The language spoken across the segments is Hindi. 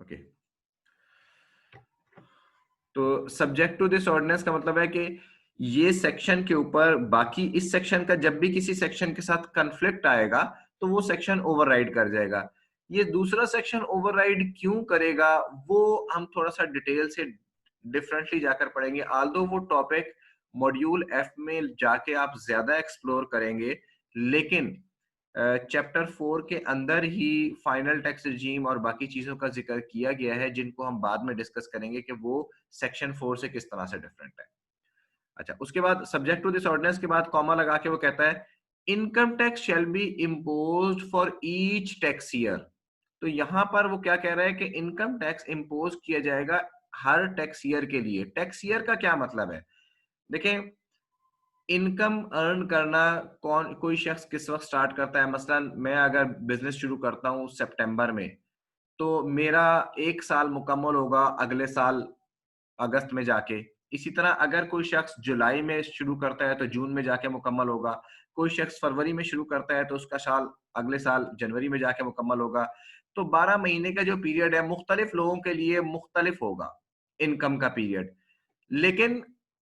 ओके, तो सब्जेक्ट टू दिस ऑर्डिनेंस का मतलब है कि ये सेक्शन के ऊपर बाकी इस सेक्शन का जब भी किसी सेक्शन के साथ कंफ्लिक्ट आएगा तो वो सेक्शन ओवरराइड कर जाएगा। ये दूसरा सेक्शन ओवरराइड क्यों करेगा वो हम थोड़ा सा डिटेल से डिफरेंटली जाकर पढ़ेंगे। आल्दो वो टॉपिक मॉड्यूल एफ में जाके आप ज्यादा एक्सप्लोर करेंगे, लेकिन चैप्टर 4 के अंदर ही फाइनल टैक्स रिजीम और बाकी चीजों का जिक्र किया गया है, जिनको हम बाद में डिस्कस करेंगे कि वो सेक्शन 4 से किस तरह से डिफरेंट है। अच्छा, उसके बाद सब्जेक्ट टू दिस ऑर्डिनेंस के बाद कॉमा लगा के वो कहता है income tax shall be imposed for each tax year. तो यहां पर वो क्या कह रहा है कि इनकम टैक्स इम्पोज किया जाएगा हर टैक्स ईयर के लिए। टैक्स ईयर का क्या मतलब है? देखें, इनकम अर्न करना कौन कोई शख्स किस वक्त स्टार्ट करता है। मसलन मैं अगर बिजनेस शुरू करता हूँ सितंबर में, तो मेरा एक साल मुकम्मल होगा अगले साल अगस्त में जाके। इसी तरह अगर कोई शख्स जुलाई में शुरू करता है तो जून में जाके मुकम्मल होगा। कोई शख्स फरवरी में शुरू करता है तो उसका साल अगले साल जनवरी में जाके मुकम्मल होगा। तो 12 महीने का जो पीरियड है मुख्तलिफ लोगों के लिए मुख्तलिफ होगा इनकम का पीरियड। लेकिन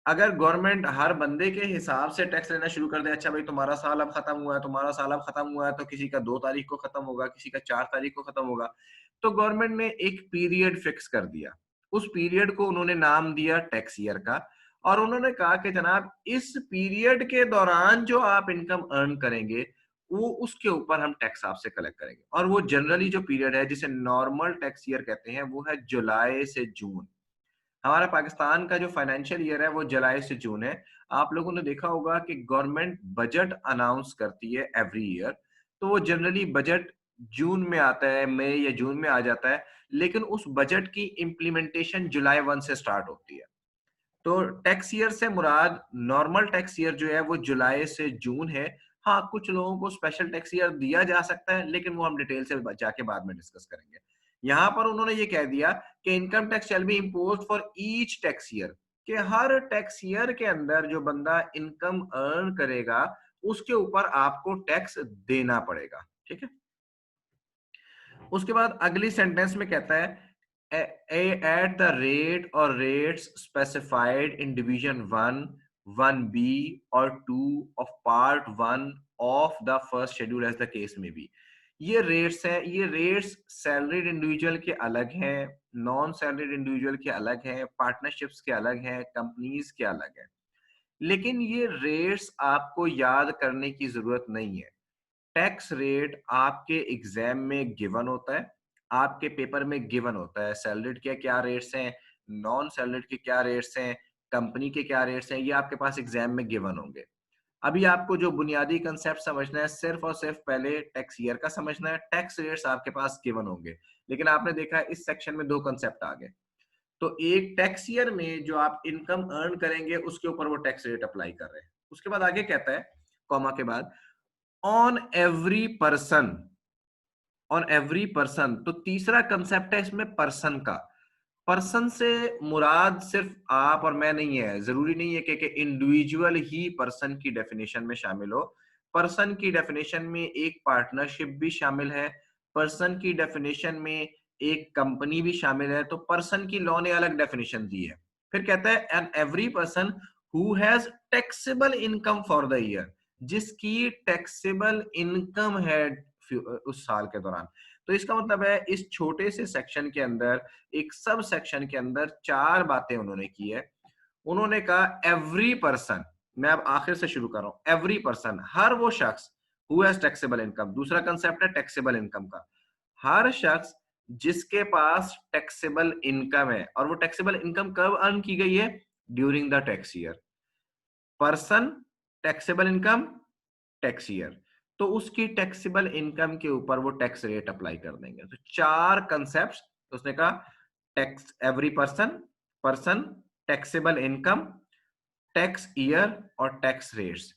अगर गवर्नमेंट हर बंदे के हिसाब से टैक्स लेना शुरू कर दे, अच्छा भाई तुम्हारा साल अब खत्म हुआ है, तुम्हारा साल अब खत्म हुआ है, तो किसी का 2 तारीख को खत्म होगा, किसी का 4 तारीख को खत्म होगा। तो गवर्नमेंट ने एक पीरियड फिक्स कर दिया, उस पीरियड को उन्होंने नाम दिया टैक्स ईयर का। और उन्होंने कहा कि जनाब इस पीरियड के दौरान जो आप इनकम अर्न करेंगे वो उसके ऊपर हम टैक्स आपसे कलेक्ट करेंगे। और वो जनरली जो पीरियड है जिसे नॉर्मल टैक्स ईयर कहते हैं वो है जुलाई से जून। हमारा पाकिस्तान का जो फाइनेंशियल ईयर है वो जुलाई से जून है। आप लोगों ने देखा होगा कि गवर्नमेंट बजट अनाउंस करती है एवरी ईयर, तो वो जनरली बजट जून में आता है, मई या जून में आ जाता है, लेकिन उस बजट की इम्प्लीमेंटेशन जुलाई 1 से स्टार्ट होती है। तो टैक्स ईयर से मुराद नॉर्मल टैक्स ईयर जो है वो जुलाई से जून है। हाँ, कुछ लोगों को स्पेशल टैक्स ईयर दिया जा सकता है, लेकिन वो हम डिटेल से जाके बाद में डिस्कस करेंगे। यहाँ पर उन्होंने ये कह दिया कि income tax shall be imposed for each tax year, कि हर टैक्स ईयर के अंदर जो बंदा इनकम अर्न करेगा उसके ऊपर आपको टैक्स देना पड़ेगा। ठीक है, उसके बाद अगली सेंटेंस में कहता है at the rate or rates specified in division 1, 1B और 2 of part 1 of the first schedule as the case may be. ये रेट्स हैं, ये रेट्स सैलरीड इंडिविजुअल के अलग हैं, नॉन सैलरीड इंडिविजुअल के अलग हैं, पार्टनरशिप्स के अलग हैं, कंपनीज के अलग हैं। लेकिन ये रेट्स आपको याद करने की जरूरत नहीं है। टैक्स रेट आपके एग्जाम में गिवन होता है, आपके पेपर में गिवन होता है। सैलरीड के क्या रेट्स हैं, नॉन सैलरीड के क्या रेट्स हैं, कंपनी के क्या रेट्स हैं, ये आपके पास एग्जाम में गिवन होंगे। अभी आपको जो बुनियादी कंसेप्ट समझना है सिर्फ और सिर्फ पहले टैक्स ईयर का समझना है। टैक्स रेट्स आपके पास गिवन होंगे, लेकिन आपने देखा है इस सेक्शन में 2 कंसेप्ट आ गए। तो एक टैक्स ईयर में जो आप इनकम अर्न करेंगे उसके ऊपर वो टैक्स रेट अप्लाई कर रहे हैं। उसके बाद आगे कहता है कॉमा के बाद on every person, on every person. तो तीसरा कंसेप्ट है इसमें पर्सन का। पर्सन से मुराद सिर्फ आप और मैं नहीं है, जरूरी नहीं है कि इंडिविजुअल ही पर्सन की डेफिनेशन में शामिल हो। पर्सन की डेफिनेशन में एक पार्टनरशिप भी शामिल है, पर्सन की डेफिनेशन में एक कंपनी भी शामिल है। तो पर्सन की लॉ ने अलग डेफिनेशन दी है। फिर कहता है an every person who has taxable income for the year, जिसकी टैक्सेबल इनकम है उस साल के दौरान। तो इसका मतलब है इस छोटे से सेक्शन के अंदर, एक सब सेक्शन के अंदर 4 बातें उन्होंने की है। उन्होंने कहा एवरी पर्सन, मैं अब आखिर से शुरू कर रहा हूं, एवरी पर्सन हर वो शख्स हु हैज टैक्सेबल इनकम। दूसरा कंसेप्ट है टैक्सेबल इनकम का। हर शख्स जिसके पास टैक्सेबल इनकम है, और वो टैक्सेबल इनकम कब अर्न की गई है? During the tax year. Person, taxable income, tax year. तो उसकी टैक्सेबल इनकम के ऊपर वो टैक्स रेट अप्लाई कर देंगे। तो 4 कंसेप्ट उसने कहा, tax every person, person, taxable income, tax year और टैक्स रेट्स।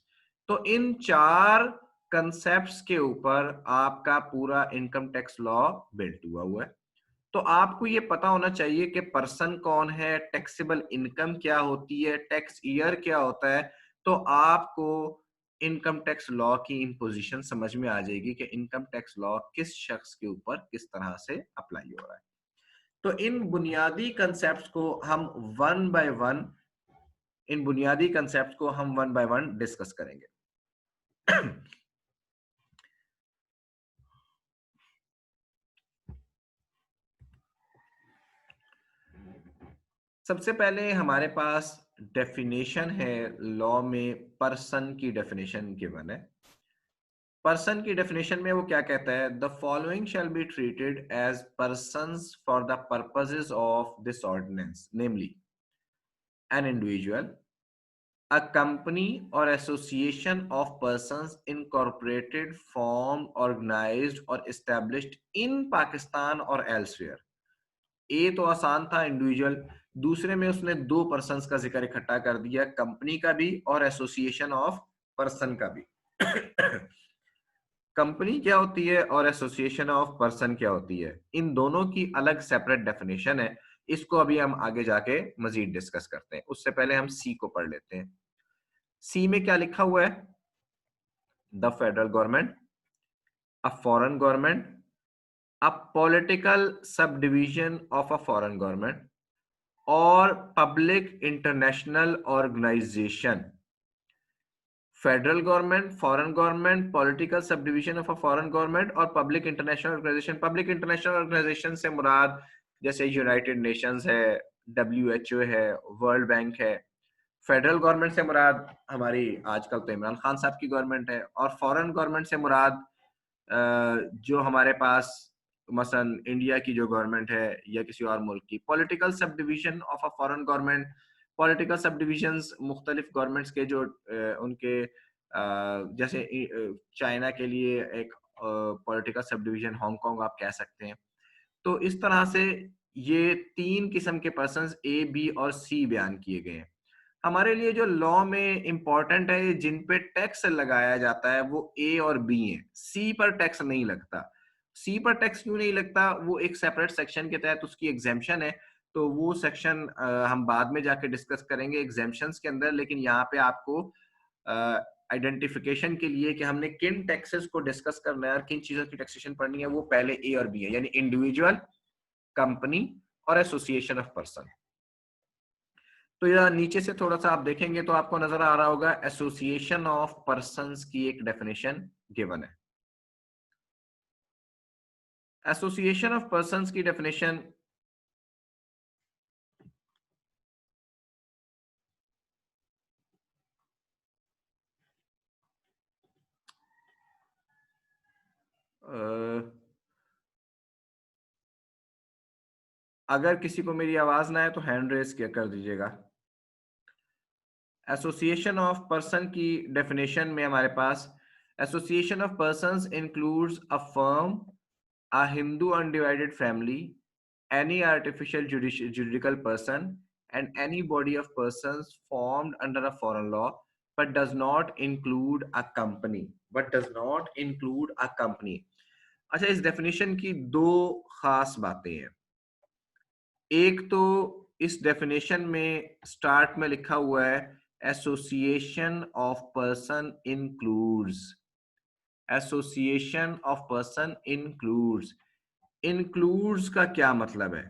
तो इन 4 कंसेप्ट्स के ऊपर आपका पूरा इनकम टैक्स लॉ बिल्ट हुआ है। तो आपको ये पता होना चाहिए कि पर्सन कौन है, टैक्सेबल इनकम क्या होती है, टैक्स ईयर क्या होता है। तो आपको इनकम टैक्स लॉ की इम्पोजिशन समझ में आ जाएगी कि इनकम टैक्स लॉ किस शख्स के ऊपर किस तरह से अप्लाई हो रहा है। तो इन बुनियादी कंसेप्ट्स को हम वन बाय वन इन बुनियादी कंसेप्ट्स को हम वन बाय वन डिस्कस करेंगे। सबसे पहले हमारे पास डेफिनेशन है, लॉ में पर्सन की डेफिनेशन गिवन है। पर्सन की डेफिनेशन में वो क्या कहता है, the following shall be treated as persons for the purposes of this ordinance, namely an individual, a company or association of persons incorporated, formed, organized or established in Pakistan or elsewhere। ए तो आसान था, इंडिविजुअल। दूसरे में उसने दो पर्सन्स का जिक्र इकट्ठा कर दिया, कंपनी का भी और एसोसिएशन ऑफ पर्सन का भी। कंपनी क्या होती है और एसोसिएशन ऑफ पर्सन क्या होती है, इन दोनों की अलग सेपरेट डेफिनेशन है। इसको अभी हम आगे जाके मजीद डिस्कस करते हैं। उससे पहले हम सी को पढ़ लेते हैं। सी में क्या लिखा हुआ है, the federal government, a foreign government, a political sub division of a foreign government और public international organization. Federal government, foreign government, political sub division of a foreign government और public international organization. Public international organization से मुराद जैसे यूनाइटेड नेशंस है, WHO है, वर्ल्ड बैंक है। फेडरल गवर्नमेंट से मुराद हमारी आजकल तो इमरान खान साहब की गवर्नमेंट है, और फॉरेन गवर्नमेंट से मुराद जो हमारे पास मसलन इंडिया की जो गवर्नमेंट है या किसी और मुल्क की। Political sub division of a foreign government, political सब डिविजन्स मुख्तलिफ गवर्नमेंट्स के जो उनके जैसे चाइना के लिए एक पॉलिटिकल सब डिवीजन हांगकांग आप कह सकते हैं। तो इस तरह से ये तीन किस्म के पर्सन्स ए, बी और सी बयान किए गए हैं। हमारे लिए जो लॉ में इंपॉर्टेंट है, जिन पे टैक्स लगाया जाता है वो ए और बी है, सी पर टैक्स नहीं लगता। सी पर टैक्स क्यों नहीं लगता, वो एक सेपरेट सेक्शन के तहत उसकी एग्जेम्पशन है, तो वो सेक्शन हम बाद में जाके डिस्कस करेंगे एग्जेम्पशंस के अंदर। लेकिन यहाँ पे आपको आइडेंटिफिकेशन के लिए कि हमने किन टैक्सेस को डिस्कस करना है और किन चीजों की टैक्सेशन पढ़नी है, वो पहले ए और बी है, यानी इंडिविजुअल, कंपनी और एसोसिएशन ऑफ पर्सन। तो यह नीचे से थोड़ा सा आप देखेंगे तो आपको नजर आ रहा होगा एसोसिएशन ऑफ पर्संस की एक डेफिनेशन गिवन है। एसोसिएशन ऑफ पर्संस की डेफिनेशन अगर किसी को मेरी आवाज ना आए तो हैंड रेस किया कर दीजिएगा। एसोसिएशन ऑफ पर्सन की डेफिनेशन में हमारे पास association of persons includes a firm, a Hindu undivided family, any artificial juridical person, and any body of persons formed under a foreign law, but does not include a company. But does not include a company. अच्छा, इस डेफिनेशन की दो खास बातें हैं। एक तो इस डेफिनेशन में स्टार्ट में लिखा हुआ है association of person includes. Association of person includes, includes का क्या मतलब है?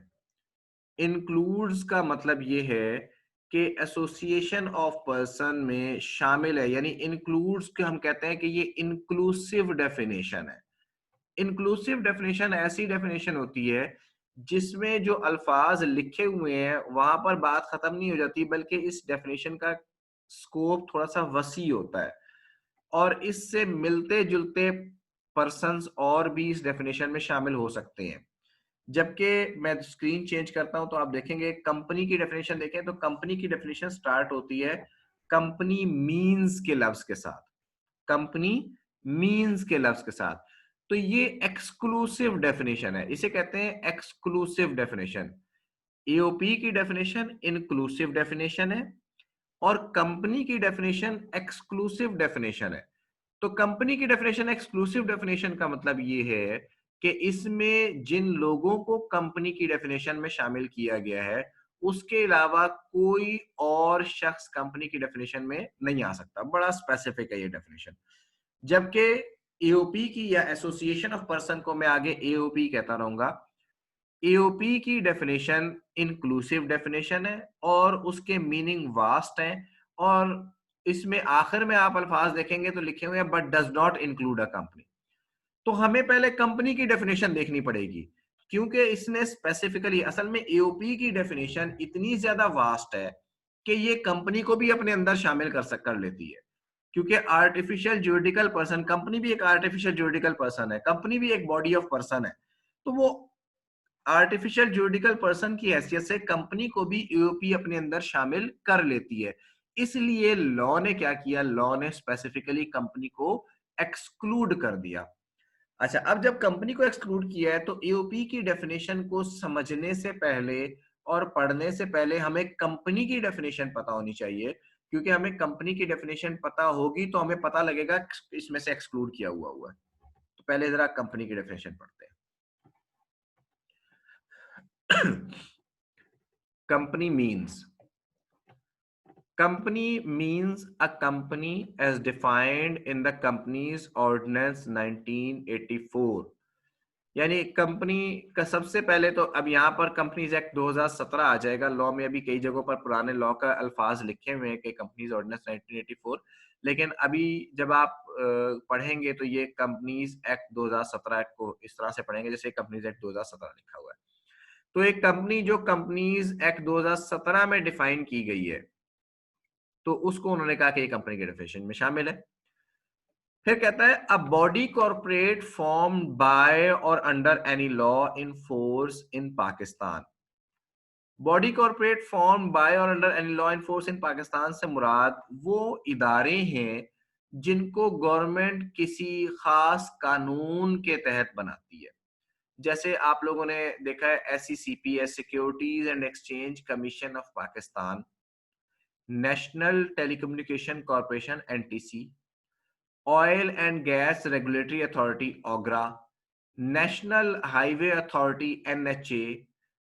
इंक्लूड्स का मतलब ये है कि एसोसिएशन ऑफ पर्सन में शामिल है, यानी इंक्लूड्स के हम कहते हैं कि ये इंक्लूसिव डेफिनेशन है। इंक्लूसिव डेफिनेशन ऐसी डेफिनेशन होती है जिसमें जो अल्फाज लिखे हुए हैं वहां पर बात खत्म नहीं हो जाती, बल्कि इस डेफिनेशन का स्कोप थोड़ा सा वसी होता है और इससे मिलते जुलते पर्संस और भी इस डेफिनेशन में शामिल हो सकते हैं। जबकि मैं स्क्रीन चेंज करता हूं तो आप देखेंगे कंपनी की डेफिनेशन देखें तो कंपनी की डेफिनेशन स्टार्ट होती है कंपनी मींस के लफ्ज के साथ। कंपनी मींस के लफ्ज के साथ, तो ये एक्सक्लूसिव डेफिनेशन है, इसे कहते हैं एक्सक्लूसिव डेफिनेशन। एओपी की डेफिनेशन इंक्लूसिव डेफिनेशन है और कंपनी की डेफिनेशन एक्सक्लूसिव डेफिनेशन है। तो कंपनी की डेफिनेशन एक्सक्लूसिव डेफिनेशन का मतलब ये है कि इसमें जिन लोगों को कंपनी की डेफिनेशन में शामिल किया गया है उसके अलावा कोई और शख्स कंपनी की डेफिनेशन में नहीं आ सकता। बड़ा स्पेसिफिक है ये डेफिनेशन। जबकि एओपी की या एसोसिएशन ऑफ पर्सन को मैं आगे एओपी कहता रहूंगा, एओपी की डेफिनेशन इंक्लूसिव डेफिनेशन है और उसके मीनिंग वास्ट हैं, और इसमें आखिर में आप अल्फाज देखेंगे तो लिखे हुए हैं but does not include a company. तो हमें पहले कंपनी की डेफिनेशन देखनी पड़ेगी, क्योंकि इसने स्पेसिफिकली, असल में एओपी की डेफिनेशन इतनी ज्यादा वास्ट है कि ये कंपनी को भी अपने अंदर शामिल कर लेती है। क्योंकि आर्टिफिशियल ज्यूरिडिकल पर्सन, कंपनी भी एक आर्टिफिशियल ज्यूरिडिकल पर्सन है, कंपनी भी एक बॉडी ऑफ पर्सन है, तो वो आर्टिफिशियल ज्यूरिडिकल पर्सन की हैसियत से कंपनी को भी ईओपी अपने अंदर शामिल कर लेती है। इसलिए लॉ ने क्या किया, लॉ ने स्पेसिफिकली कंपनी को एक्सक्लूड कर दिया। अच्छा, अब जब कंपनी को एक्सक्लूड किया है तो ईओपी की डेफिनेशन को समझने से पहले और पढ़ने से पहले हमें कंपनी की डेफिनेशन पता होनी चाहिए, क्योंकि हमें कंपनी की डेफिनेशन पता होगी तो हमें पता लगेगा इसमें से एक्सक्लूड किया हुआ है। तो पहले जरा कंपनी की डेफिनेशन पढ़ते हैं। Company means a company as defined in the Companies Ordinance 1984। यानी कंपनी का सबसे पहले तो अब यहाँ पर कंपनीज एक्ट 2017 आ जाएगा। लॉ में अभी कई जगहों पर पुराने लॉ का अल्फाज लिखे हुए हैं कि कंपनीज ऑर्डिनेंस 1984, लेकिन अभी जब आप पढ़ेंगे तो ये कंपनीज एक्ट 2017 एक्ट को इस तरह से पढ़ेंगे जैसे कंपनीज एक्ट 2017 लिखा हुआ है। तो एक कंपनी जो कंपनीज एक्ट 2017 में डिफाइन की गई है, तो उसको उन्होंने कहा कि ये कंपनी के डेफिनेशन में शामिल है। फिर कहता है a body corporate form by or under any law in force in Pakistan. Body corporate form by or under any law in force in Pakistan से मुराद वो इदारे हैं जिनको गवर्नमेंट किसी खास कानून के तहत बनाती है। जैसे आप लोगों ने देखा है SECP, securities and exchange commission of Pakistan, national telecommunication corporation NTC, oil and gas regulatory authority OGRA, national highway authority NHA,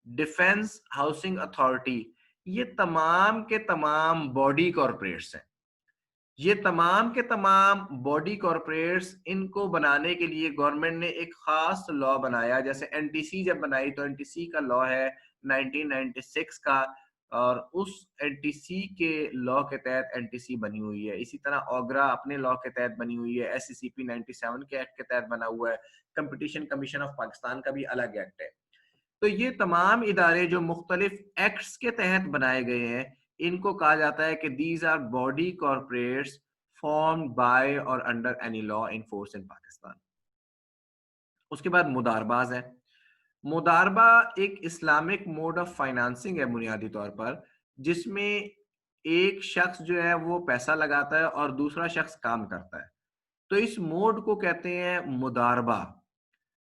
defence housing authority, ये तमाम के तमाम बॉडी कॉरपोरेट्स हैं। ये तमाम के तमाम बॉडी कॉरपोरेट्स, इनको बनाने के लिए गवर्नमेंट ने एक खास लॉ बनाया। जैसे एनटीसी जब बनाई तो एनटीसी का लॉ है 1996 का, और उस एनटीसी के लॉ के तहत एनटीसी बनी हुई है। इसी तरह ओगरा अपने लॉ के तहत बनी हुई है, SCCP 97 के एक्ट के तहत बना हुआ है, कंपटीशन कमीशन ऑफ पाकिस्तान का भी अलग एक्ट है। तो ये तमाम इदारे जो मुख्तलिफ एक्ट्स के तहत बनाए गए हैं, इनको कहा जाता है कि these are body corporates formed by or under any law in force in Pakistan. उसके बाद मुदारबाज है। मुदारबा एक इस्लामिक मोड ऑफ फाइनेंसिंग है बुनियादी तौर पर, जिसमें एक शख्स जो है वो पैसा लगाता है और दूसरा शख्स काम करता है। तो इस मोड को कहते हैं मुदारबा।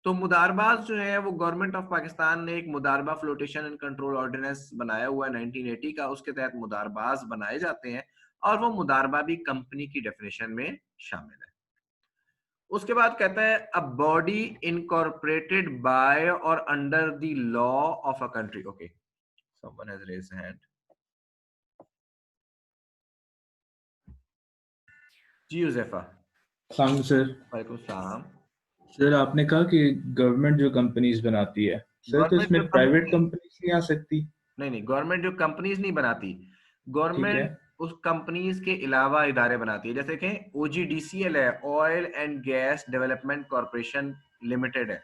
तो मुदारबाज जो है वो गवर्नमेंट ऑफ पाकिस्तान ने एक मुदारबा फ्लोटेशन एंड कंट्रोल ऑर्डिनेंस बनाया हुआ है 1980 का, उसके तहत मुदारबाज बनाए जाते हैं, और वो मुदारबा भी कंपनी की डेफिनेशन में शामिल है। उसके बाद कहता है a body incorporated by or under the law of a country. Okay, someone has raised hand. जी यूजेफा। सलाम सर। वालेकुम सलाम। सर आपने कहा कि गवर्नमेंट जो कंपनीज बनाती है, सर तो गवर्नमेंट इसमें जो प्राइवेट कंपनी, कंपनीज नहीं आ सकती? नहीं गवर्नमेंट जो कंपनीज नहीं बनाती, ठीक है। गवर्नमेंट उस कंपनीज के अलावा इदारे बनाती है। जैसे कि OGDCL है, oil and gas development corporation limited है।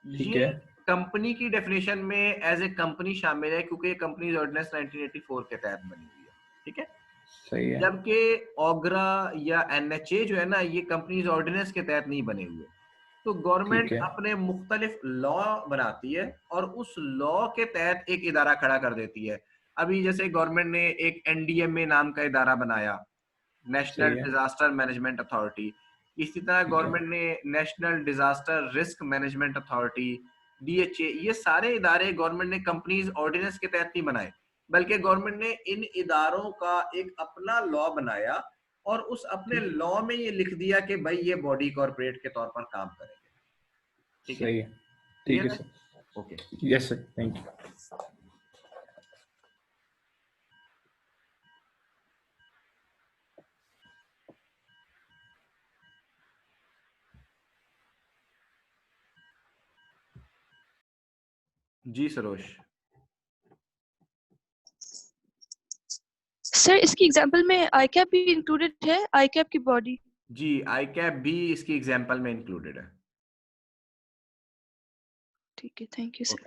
ठीक ये है। कंपनी की डेफिनेशन में एज ए कंपनी शामिल है, क्योंकि ये कंपनीज ऑर्डिनेंस 1984 के तहत बनी हुई है। ठीक है। सही है। जबकि ओगरा या NHA जो है ना, ये कंपनीज ऑर्डिनेंस के तहत नहीं बने हुए। तो ठीक गवर्नमेंट है। अपने मुख्तलिफ लॉ बनाती है और उस लॉ के तहत एक इदारा खड़ा कर देती है। अभी जैसे गवर्नमेंट ने एक NDMA नाम का इदारा बनाया, नेशनल सही है। Disaster management authority. इसी तरह ठीक है। गवर्नमेंट ने national disaster risk management authority, DHA, ये सारे इदारे गवर्नमेंट ने कंपनीज ऑर्डिनेंस के तहत नहीं बनाए, बल्कि गवर्नमेंट ने इन इदारों का एक अपना लॉ बनाया और उस अपने ठीक। लॉ में ये लिख दिया कि भाई ये बॉडी कॉर्पोरेट के तौर पर काम करेंगे। ठीक है, सही है। ठीक क्लियर है है? Sir. Okay. Yes sir, thank you. जी सरोज। सर इसकी एग्जांपल में आई कैप भी इंक्लूडेड है, आई कैप की बॉडी? जी आई कैप भी इसकी एग्जांपल में इंक्लूडेड है। ठीक है, थैंक यू सर।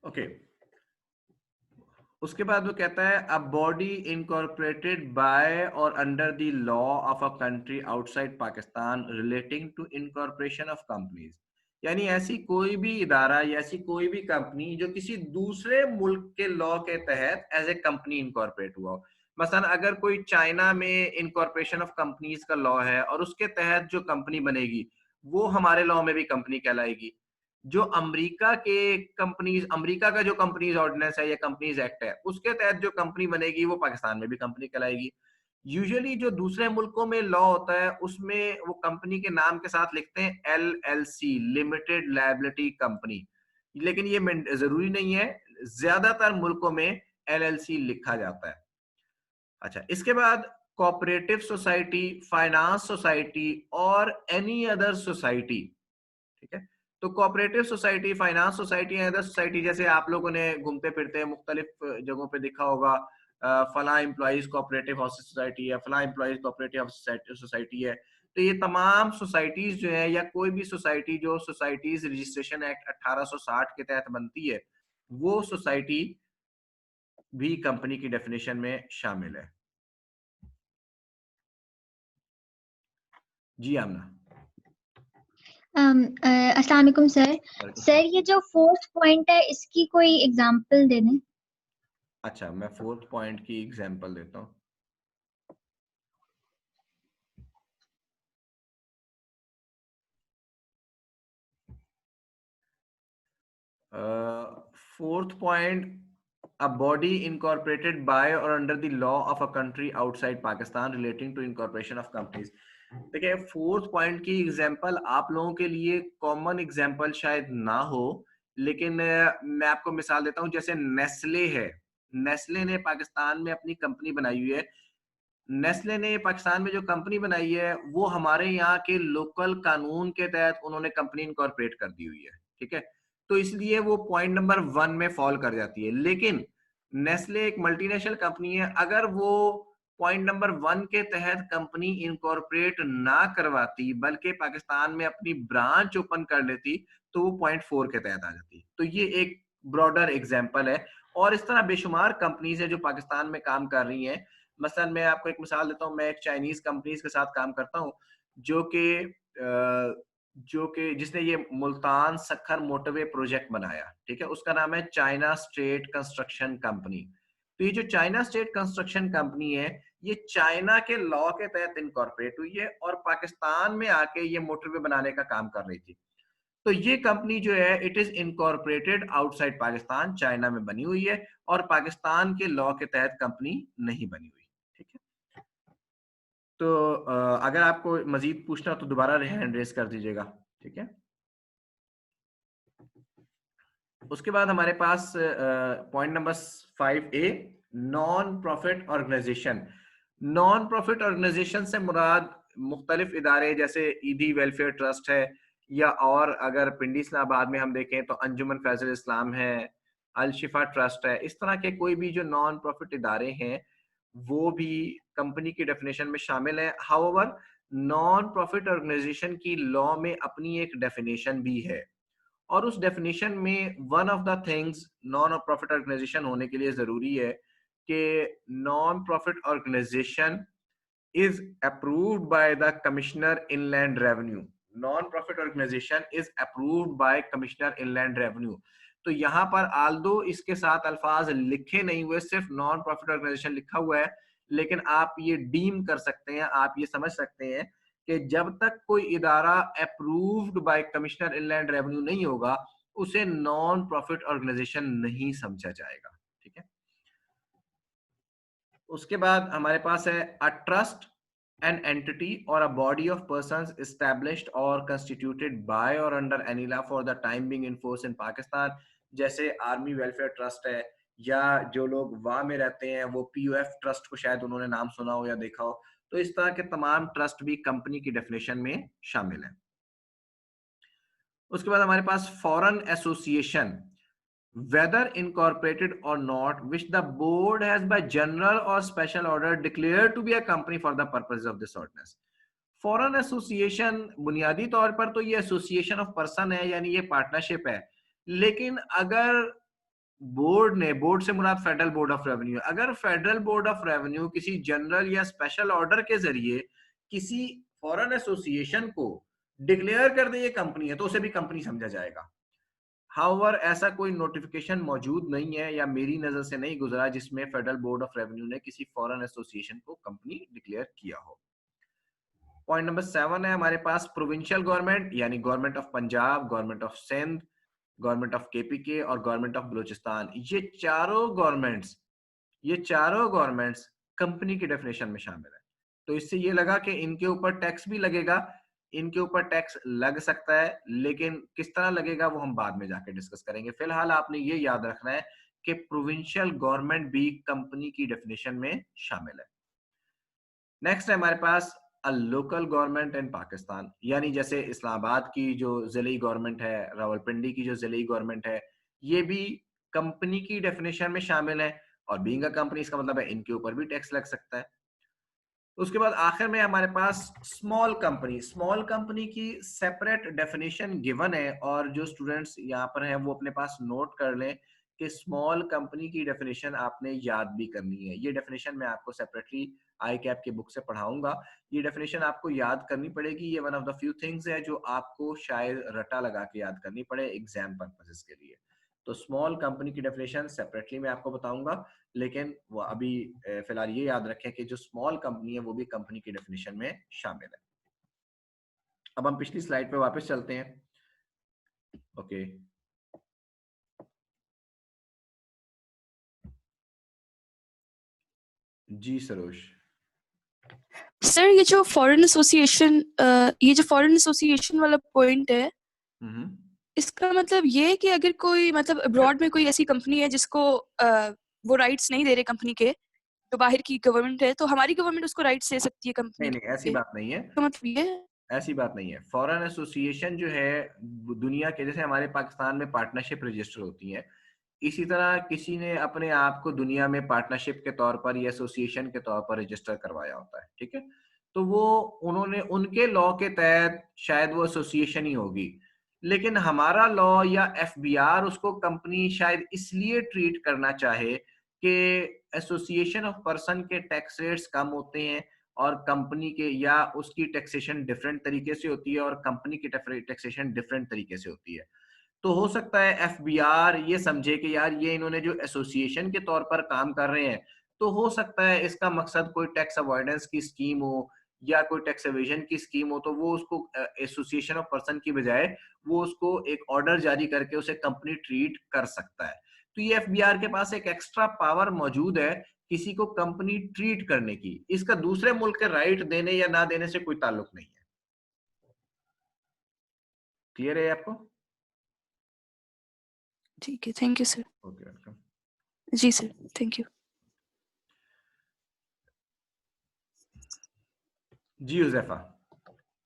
ओके उसके बाद वो कहता है a body incorporated by or under the law of a country outside Pakistan relating to incorporation of companies, यानी ऐसी कोई भी इदारा या ऐसी कोई भी कंपनी जो किसी दूसरे मुल्क के लॉ के तहत एज ए कंपनी इनकॉर्पोरेट हुआ हो। मसलन अगर कोई चाइना में इनकॉर्पोरेशन ऑफ कंपनीज का लॉ है और उसके तहत जो कंपनी बनेगी वो हमारे लॉ में भी कंपनी कहलाएगी। जो अमेरिका के कंपनीज, अमेरिका का जो कंपनीज ऑर्डिनेंस है या कंपनीज एक्ट है उसके तहत जो कंपनी बनेगी वो पाकिस्तान में भी कंपनी कहलाएगी। यूजुअली जो दूसरे मुल्कों में लॉ होता है उसमें वो कंपनी के नाम के साथ लिखते हैं LLC, लिमिटेड लायबिलिटी कंपनी, लेकिन ये जरूरी नहीं है, ज्यादातर मुल्कों में LLC लिखा जाता है। अच्छा इसके बाद कोऑपरेटिव सोसाइटी, फाइनेंस सोसाइटी और एनी अदर सोसाइटी, ठीक है। तो cooperative society, finance society, other society, जैसे आप लोगों ने घूमते फिरते मुख्तलिफ जगहों पे देखा होगा फला एम्प्लॉइज कोऑपरेटिव हाउसिंग सोसाइटी है, फला एम्प्लॉइज कोऑपरेटिव सोसाइटी है। तो ये तमाम सोसाइटीज जो है या कोई भी सोसाइटी जो सोसाइटीज रजिस्ट्रेशन एक्ट 1860 के तहत बनती है वो सोसाइटी भी कंपनी की डेफिनेशन में शामिल है। जी आमना। अस्सलाम वालेकुम सर। सर ये जो फोर्थ पॉइंट है इसकी कोई एग्जांपल दे दें। अच्छा मैं फोर्थ पॉइंट की एग्जांपल देता हूँ। Fourth point a body incorporated by or under the law of a country outside Pakistan relating to incorporation of companies। देखिए फोर्थ पॉइंट की एग्जांपल आप लोगों के लिए कॉमन एग्जांपल शायद ना हो, लेकिन मैं आपको मिसाल देता हूं। जैसे नेस्ले है, नेस्ले ने पाकिस्तान में अपनी कंपनी बनाई हुई है। नेस्ले ने पाकिस्तान में जो कंपनी बनाई है वो हमारे यहाँ के लोकल कानून के तहत उन्होंने कंपनी इनकॉर्पोरेट कर दी हुई है, ठीक है। तो इसलिए वो पॉइंट नंबर 1 में फॉल कर जाती है। लेकिन नेस्ले एक मल्टीनेशनल कंपनी है, अगर वो पॉइंट नंबर 1 के तहत कंपनी इनकॉर्पोरेट ना करवाती बल्कि पाकिस्तान में अपनी ब्रांच ओपन कर लेती तो वो पॉइंट 4 के तहत आ जाती। तो ये एक ब्रॉडर एग्जाम्पल है और इस तरह बेशुमार कंपनीज है जो पाकिस्तान में काम कर रही हैं। मसलन मैं आपको एक मिसाल देता हूँ, मैं एक चाइनीज कंपनीज के साथ काम करता हूँ जो कि जिसने ये मुल्तान सखर मोटरवे प्रोजेक्ट बनाया, ठीक है। उसका नाम है चाइना स्टेट कंस्ट्रक्शन कंपनी। तो ये जो चाइना स्टेट कंस्ट्रक्शन कंपनी है ये चाइना के लॉ के तहत इनकॉर्पोरेट हुई है और पाकिस्तान में आके ये मोटरवे बनाने का काम कर रही थी। तो ये कंपनी जो है it is incorporated outside Pakistan, China में बनी हुई है और पाकिस्तान के लॉ के तहत कंपनी नहीं बनी हुई, ठीक है। तो अगर आपको मजीद पूछना तो दोबारा हैंड रेस कर दीजिएगा, ठीक है। उसके बाद हमारे पास point number 5A, non profit organization. Non profit organization से मुराद मुख्तलिफ इदारे जैसे ईदी वेलफेयर ट्रस्ट है, या और अगर पिंडी इस्लामाबाद में हम देखें तो अंजुमन फैजल इस्लाम है, अल शिफा ट्रस्ट है। इस तरह के कोई भी जो नॉन प्रॉफिट इदारे हैं वो भी कंपनी की डेफिनेशन में शामिल है। हाउएवर नॉन प्रॉफिट ऑर्गेनाइजेशन की लॉ में अपनी एक डेफिनेशन भी है और उस डेफिनेशन में one of the things non profit organisation होने के लिए जरूरी है कि non profit organisation is approved by the Commissioner Inland Revenue। Non-profit organization is approved by Commissioner Inland Revenue। तो यहाँ पर आल्दो इसके साथ अल्फाज लिखे नहीं हुए, सिर्फ नॉन प्रॉफिट ऑर्गेनाइजेशन लिखा हुआ है, लेकिन आप ये डीम कर सकते हैं, आप ये समझ सकते हैं कि जब तक कोई इदारा approved by commissioner inland revenue नहीं होगा उसे नॉन प्रॉफिट ऑर्गेनाइजेशन नहीं समझा जाएगा, ठीक है। उसके बाद हमारे पास है a trust an entity or a body of persons established or constituted by or under any law for the time being in force in Pakistan। जैसे आर्मी वेलफेयर ट्रस्ट है, या जो लोग वहां में रहते हैं वो POF ट्रस्ट को शायद उन्होंने नाम सुना हो या देखा हो। तो इस तरह के तमाम ट्रस्ट भी कंपनी की डेफिनेशन में शामिल है। उसके बाद हमारे पास foreign association, whether incorporated or not, which the board has by general or special order declared to be a company for the purposes of this ordinance. Foreign association बुनियादी तौर पर तो ये एसोसिएशन ऑफ पर्सन है, यानी ये पार्टनरशिप है, लेकिन अगर बोर्ड ने, बोर्ड से मुराद फेडरल बोर्ड ऑफ रेवेन्यू, अगर फेडरल बोर्ड ऑफ रेवेन्यू किसी जनरल या स्पेशल ऑर्डर के जरिए किसी फॉरेन एसोसिएशन को डिक्लेयर कर दे ये कंपनी है, तो उसे भी कंपनी समझा जाएगा। हाउएवर ऐसा कोई नोटिफिकेशन मौजूद नहीं है या मेरी नजर से नहीं गुजरा जिसमें फेडरल बोर्ड ऑफ रेवेन्यू ने किसी फॉरेन एसोसिएशन को कंपनी डिक्लेयर किया हो। पॉइंट नंबर 7 है हमारे पास प्रोविंशियल गवर्नमेंट, यानी government of Punjab, government of Sindh, government of KPK और गवर्नमेंट ऑफ बलूचिस्तान। ये चारों गवर्नमेंट्स कंपनी की डेफिनेशन में शामिल है। तो इससे ये लगा कि इनके ऊपर टैक्स भी लगेगा, इनके ऊपर टैक्स लग सकता है, लेकिन किस तरह लगेगा वो हम बाद में जाके डिस्कस करेंगे। फिलहाल आपने ये याद रखना है कि प्रोविंशियल गवर्नमेंट भी कंपनी की डेफिनेशन में शामिल है। नेक्स्ट है हमारे पास a local government in Pakistan, यानी जैसे इस्लामाबाद की जो जिले गवर्नमेंट है, रावलपिंडी की जो जिले गवर्नमेंट है, ये भी कंपनी की डेफिनेशन में शामिल है, और बीइंग अ कंपनी इसका मतलब है इनके ऊपर भी टैक्स लग सकता है। उसके बाद आखिर में हमारे पास स्मॉल कंपनी की सेपरेट डेफिनेशन गिवन है, और जो स्टूडेंट्स यहाँ पर हैं वो अपने पास नोट कर लें कि स्मॉल कंपनी की डेफिनेशन आपने याद भी करनी है। ये डेफिनेशन मैं आपको सेपरेटली आई कैप की बुक से पढ़ाऊंगा। ये डेफिनेशन आपको याद करनी पड़ेगी। ये one of the few things है जो आपको शायद रटा लगा के याद करनी पड़े एग्जाम पर्पसेस के लिए। तो स्मॉल कंपनी की डेफिनेशन सेपरेटली मैं आपको बताऊंगा, लेकिन वो अभी फिलहाल ये याद रखें कि जो स्मॉल कंपनी है वो भी कंपनी की डेफिनेशन में शामिल है। अब हम पिछली स्लाइड पे वापस चलते हैं। ओके, जी सरोज। सर ये जो फॉरेन एसोसिएशन वाला पॉइंट है, इसका मतलब ये है कि अगर कोई मतलब अब्रॉड में कोई ऐसी कंपनी है जिसको वो राइट्स नहीं दे रहे कंपनी के, जो बाहर की गवर्नमेंट है, तो हमारी गवर्नमेंट उसको राइट्स दे सकती है कंपनी नहीं, ऐसी बात नहीं है। तो मतलब ये ऐसी बात नहीं है। फॉरेन एसोसिएशन जो है दुनिया के, जैसे हमारे पाकिस्तान में पार्टनरशिप रजिस्टर होती है, इसी तरह किसी ने अपने आप को दुनिया में पार्टनरशिप के तौर पर या एसोसिएशन के तौर पर रजिस्टर करवाया होता है, ठीक है। तो वो उन्होंने उनके लॉ के तहत शायद वो एसोसिएशन ही होगी, लेकिन हमारा लॉ या एफबीआर उसको कंपनी शायद इसलिए ट्रीट करना चाहे कि एसोसिएशन ऑफ पर्सन के टैक्स रेट्स कम होते हैं और कंपनी के या उसकी टैक्सेशन डिफरेंट तरीके से होती है और कंपनी की टैक्सेशन डिफरेंट तरीके से होती है। तो हो सकता है एफबीआर ये समझे कि यार ये इन्होंने जो एसोसिएशन के तौर पर काम कर रहे हैं, तो हो सकता है इसका मकसद कोई टैक्स अवॉइडेंस की स्कीम हो या कोई टैक्स एवेजन की स्कीम हो, तो वो उसको एसोसिएशन ऑफ पर्सन की बजाय वो उसको एक ऑर्डर जारी करके उसे कंपनी ट्रीट कर सकता है। तो ये एफबीआर के पास एक एक्स्ट्रा पावर मौजूद है किसी को कंपनी ट्रीट करने की। इसका दूसरे मुल्क के राइट देने या ना देने से कोई ताल्लुक नहीं है। क्लियर है आपको? ठीक है, thank you sir. Okay, welcome. जी सर, थैंक यू। जी हुजैफा।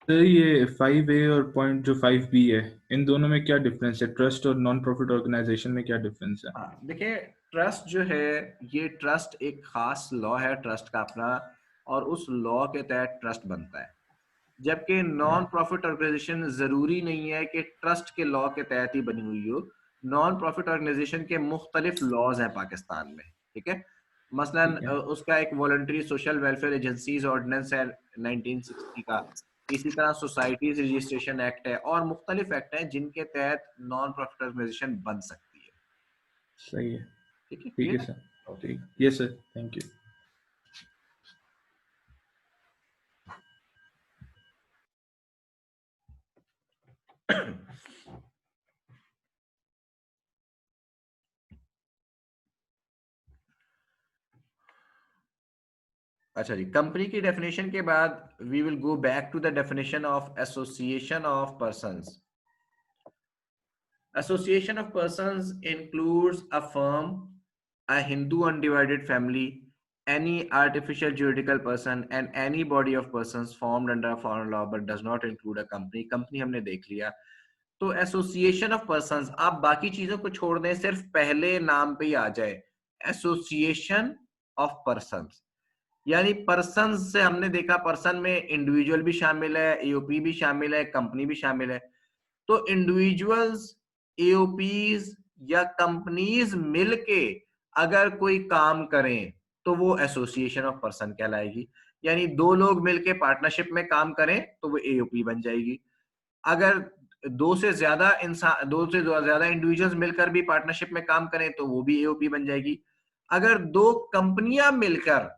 सर ये 5A और पॉइंट जो 5B है, इन दोनों में क्या डिफरेंस है? ट्रस्ट और नॉन प्रॉफिट ऑर्गेनाइजेशन में क्या डिफरेंस है? हाँ, देखिए, ट्रस्ट जो है, ये ट्रस्ट एक खास लॉ है ट्रस्ट का अपना, और उस लॉ के तहत ट्रस्ट बनता है। जबकि नॉन प्रॉफिट ऑर्गेनाइजेशन जरूरी नहीं है कि ट्रस्ट के लॉ के तहत ही बनी हुई हो। नॉन प्रॉफिट ऑर्गेनाइजेशन के मुख्तलिफ लॉज हैं पाकिस्तान में, ठीक है। मसलन उसका एक voluntary social welfare agencies ordinance है 1960 का। इसी तरह सोसाइटीज रजिस्ट्रेशन एक्ट है और मुख्तलिफ एक्ट हैं जिनके तहत नॉन प्रॉफिट ऑर्गेनाइजेशन बन सकती है। सही है, ठीक है, ठीक है सर, ठीक, यस सर, थैंक यू। अच्छा जी, कंपनी की डेफिनेशन के बाद we will go back to the definition of association of persons. Association of persons includes a firm, a Hindu undivided family, any artificial juridical person and any body of persons formed under a foreign law but does not include a company. Company हमने देख लिया. तो एसोसिएशन ऑफ पर्संस, आप बाकी चीजों को छोड़ दें, सिर्फ पहले नाम पे ही आ जाए, एसोसिएशन ऑफ पर्संस. यानी पर्सन से हमने देखा, पर्सन में इंडिविजुअल भी शामिल है, एओपी भी शामिल है, कंपनी भी शामिल है. तो इंडिविजुअल्स, एओपीज या कंपनीज मिलके अगर कोई काम करें तो वो एसोसिएशन ऑफ पर्सन कहलाएगी. यानी दो लोग मिलके पार्टनरशिप में काम करें तो वो एओपी बन जाएगी. अगर दो से ज्यादा इंडिविजुअल्स मिलकर भी पार्टनरशिप में काम करें तो वो भी एओपी बन जाएगी. अगर दो कंपनियां मिलकर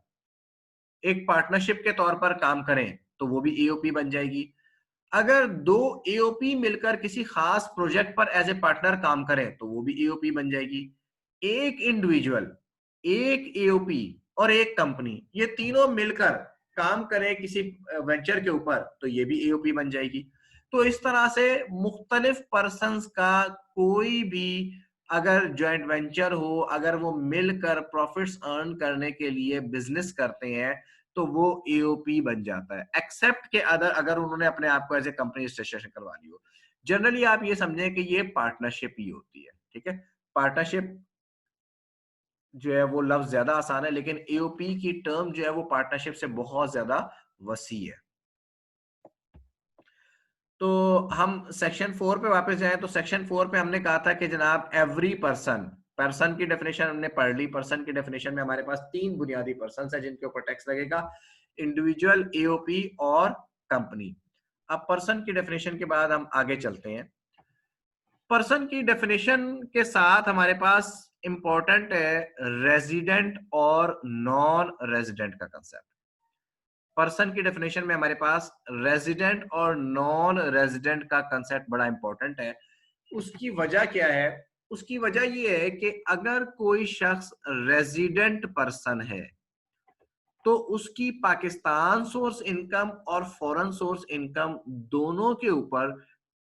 एक पार्टनरशिप के तौर पर काम करें तो वो भी एओपी बन जाएगी. अगर दो एओपी मिलकर किसी खास प्रोजेक्ट पर एज ए पार्टनर काम करें तो वो भी एओपी बन जाएगी. एक इंडिविजुअल, एक एओपी और एक कंपनी, ये तीनों मिलकर काम करें किसी वेंचर के ऊपर तो ये भी एओपी बन जाएगी. तो इस तरह से मुख्तलिफ पर्सन्स का कोई भी अगर जॉइंट वेंचर हो, अगर वो मिलकर प्रॉफिट्स अर्न करने के लिए बिजनेस करते हैं तो वो एओपी बन जाता है, एक्सेप्ट के अगर उन्होंने अपने आप को एज ए कंपनी रजिस्ट्रेशन करवा ली हो. जनरली आप ये समझें कि ये पार्टनरशिप ही होती है. ठीक है, पार्टनरशिप जो है वो लफ्ज ज्यादा आसान है, लेकिन एओपी की टर्म जो है वो पार्टनरशिप से बहुत ज्यादा वसी है. तो हम सेक्शन 4 पे वापस जाएं. तो सेक्शन 4 पे हमने कहा था कि जनाब एवरी पर्सन, पर्सन की डेफिनेशन हमने पढ़ ली. पर्सन की डेफिनेशन में हमारे पास तीन बुनियादी पर्सन है जिनके ऊपर टैक्स लगेगा, इंडिविजुअल, एओपी और कंपनी. अब पर्सन की डेफिनेशन के बाद हम आगे चलते हैं. पर्सन की डेफिनेशन के साथ हमारे पास इंपॉर्टेंट है रेजिडेंट और नॉन रेजिडेंट का कंसेप्ट. पर्सन की डेफिनेशन में हमारे पास रेजिडेंट और नॉन रेजिडेंट का कंसेप्ट बड़ा इंपॉर्टेंट है. उसकी वजह क्या है? उसकी वजह ये है कि अगर कोई शख्स रेजिडेंट पर्सन है तो उसकी पाकिस्तान सोर्स इनकम और फॉरेन सोर्स इनकम दोनों के ऊपर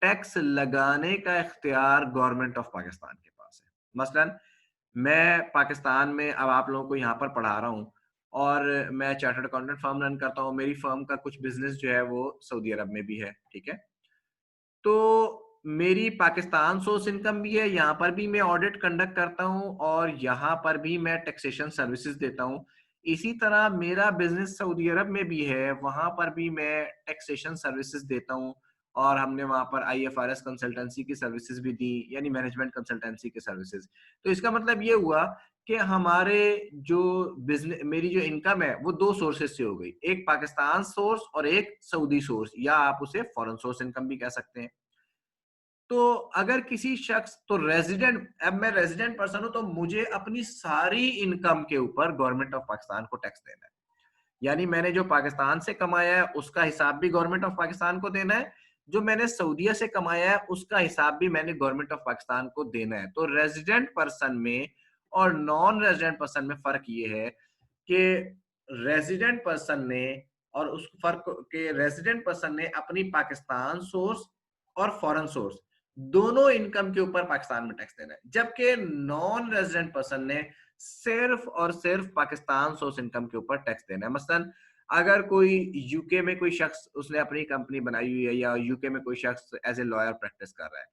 टैक्स लगाने का इख्तियार गवर्नमेंट ऑफ पाकिस्तान के पास है. मसलन मैं पाकिस्तान में, अब आप लोगों को यहाँ पर पढ़ा रहा हूँ और मैं चार्टर्ड अकाउंटेंट फर्म रन करता हूँ, मेरी फर्म का कुछ बिजनेस जो है वो सऊदी अरब में भी है. ठीक है, तो मेरी पाकिस्तान सोर्स इनकम भी है, यहाँ पर भी मैं ऑडिट कंडक्ट करता हूँ और यहाँ पर भी मैं टैक्सेशन सर्विसेज देता हूँ. इसी तरह मेरा बिजनेस सऊदी अरब में भी है, वहां पर भी मैं टैक्सेशन सर्विसेज देता हूँ और हमने वहां पर आईएफआरएस कंसल्टेंसी की सर्विसेज भी दी, यानी मैनेजमेंट कंसल्टेंसी की सर्विसेज. तो इसका मतलब ये हुआ कि हमारे जो बिजनेस, मेरी जो इनकम है वो दो सोर्सेज से हो गई, एक पाकिस्तान सोर्स और एक सऊदी सोर्स, या आप उसे फॉरेन सोर्स इनकम भी कह सकते हैं. तो अगर किसी शख्स, तो रेजिडेंट, अब मैं रेजिडेंट पर्सन हूं तो मुझे अपनी सारी इनकम के ऊपर गवर्नमेंट ऑफ पाकिस्तान को टैक्स देना है. यानी मैंने जो पाकिस्तान से कमाया है उसका हिसाब भी गवर्नमेंट ऑफ पाकिस्तान को देना है, जो मैंने सऊदीया से कमाया है उसका हिसाब भी मैंने गवर्नमेंट ऑफ पाकिस्तान को देना है. तो रेजिडेंट पर्सन में और नॉन रेजिडेंट पर्सन में फर्क ये है कि रेजिडेंट पर्सन ने, और उस फर्क के रेजिडेंट पर्सन ने अपनी पाकिस्तान सोर्स और फॉरेन सोर्स दोनों इनकम के ऊपर पाकिस्तान में टैक्स देना है, जबकि नॉन रेजिडेंट पर्सन ने सिर्फ और सिर्फ पाकिस्तान सोर्स इनकम के ऊपर टैक्स देना है. मसलन अगर कोई यूके में कोई शख्स, उसने अपनी कंपनी बनाई हुई है, या यूके में कोई शख्स एज ए लॉयर प्रैक्टिस कर रहा है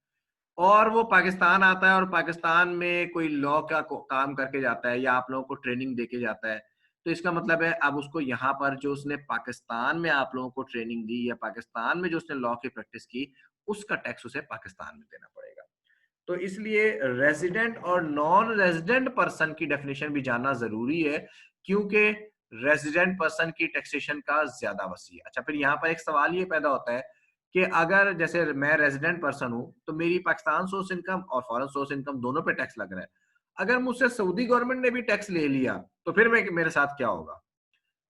और वो पाकिस्तान आता है और पाकिस्तान में कोई लॉ का काम करके जाता है या आप लोगों को ट्रेनिंग देके जाता है, तो इसका मतलब है अब उसको यहाँ पर जो उसने पाकिस्तान में आप लोगों को ट्रेनिंग दी या पाकिस्तान में जो उसने लॉ की प्रैक्टिस की, उसका टैक्स उसे पाकिस्तान में देना पड़ेगा. तो इसलिए रेजिडेंट और नॉन रेजिडेंट पर्सन की डेफिनेशन भी जानना जरूरी है, क्योंकि रेजिडेंट पर्सन की टैक्सेशन का ज्यादा वसी है. अच्छा, फिर यहाँ पर एक सवाल ये पैदा होता है कि अगर जैसे मैं रेजिडेंट पर्सन हूँ तो मेरी पाकिस्तान सोर्स इनकम और फॉरेन सोर्स इनकम दोनों पे टैक्स लग रहा है. अगर मुझसे सऊदी गवर्नमेंट ने भी टैक्स ले लिया तो फिर मेरे साथ क्या होगा?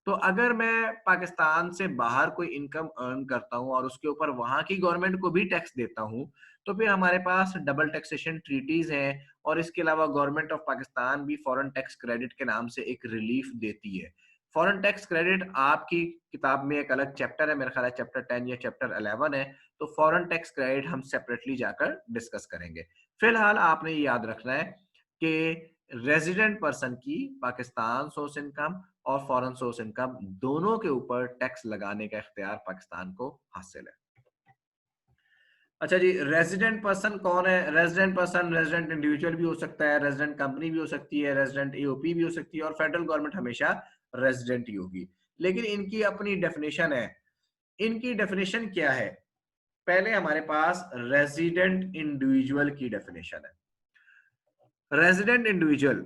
तो अगर मैं पाकिस्तान से बाहर कोई इनकम अर्न करता हूं और उसके ऊपर वहां की गवर्नमेंट को भी टैक्स देता हूं, तो फिर हमारे पास डबल टैक्सेशन ट्रीटीज हैं, और इसके अलावा गवर्नमेंट ऑफ पाकिस्तान भी फॉरेन टैक्स क्रेडिट के नाम से एक रिलीफ देती है. फॉरेन टैक्स क्रेडिट आपकी किताब में एक अलग चैप्टर है, मेरा ख्याल है चैप्टर 10 या चैप्टर 11 है, तो फॉरेन टैक्स क्रेडिट हम सेपरेटली जाकर डिस्कस करेंगे. फिलहाल आपने ये याद रखना है कि रेजिडेंट पर्सन की पाकिस्तान सोर्स इनकम और फॉरेन सोर्स इनकम दोनों के ऊपर टैक्स लगाने का इख्तियार पाकिस्तान को हासिल है। अच्छा जी, रेजिडेंट पर्सन कौन है? रेजिडेंट पर्सन रेजिडेंट इंडिविजुअल भी हो सकता है, रेजिडेंट कंपनी भी हो सकती है, रेजिडेंट एओपी भी हो सकती है, और फेडरल गवर्नमेंट हमेशा रेजिडेंट ही होगी। लेकिन इनकी अपनी डेफिनेशन है। इनकी डेफिनेशन क्या है? पहले हमारे पास रेजिडेंट इंडिविजुअल की डेफिनेशन है। Resident individual,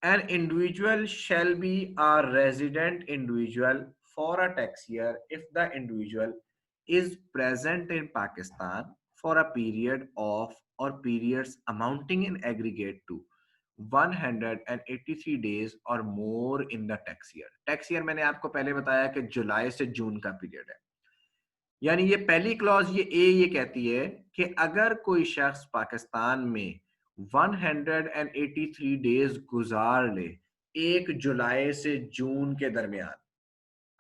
an individual shall be a resident individual for a tax year if the individual is present in Pakistan for a period of or periods amounting in aggregate to 183 days or more in the tax year. Tax year मैंने आपको पहले बताया कि जुलाई से जून का पीरियड है। यानी ये पहली क्लॉज ये कहती है कि अगर कोई शख्स पाकिस्तान में 183 डेज गुजार ले 1 जुलाई से जून के दरमियान,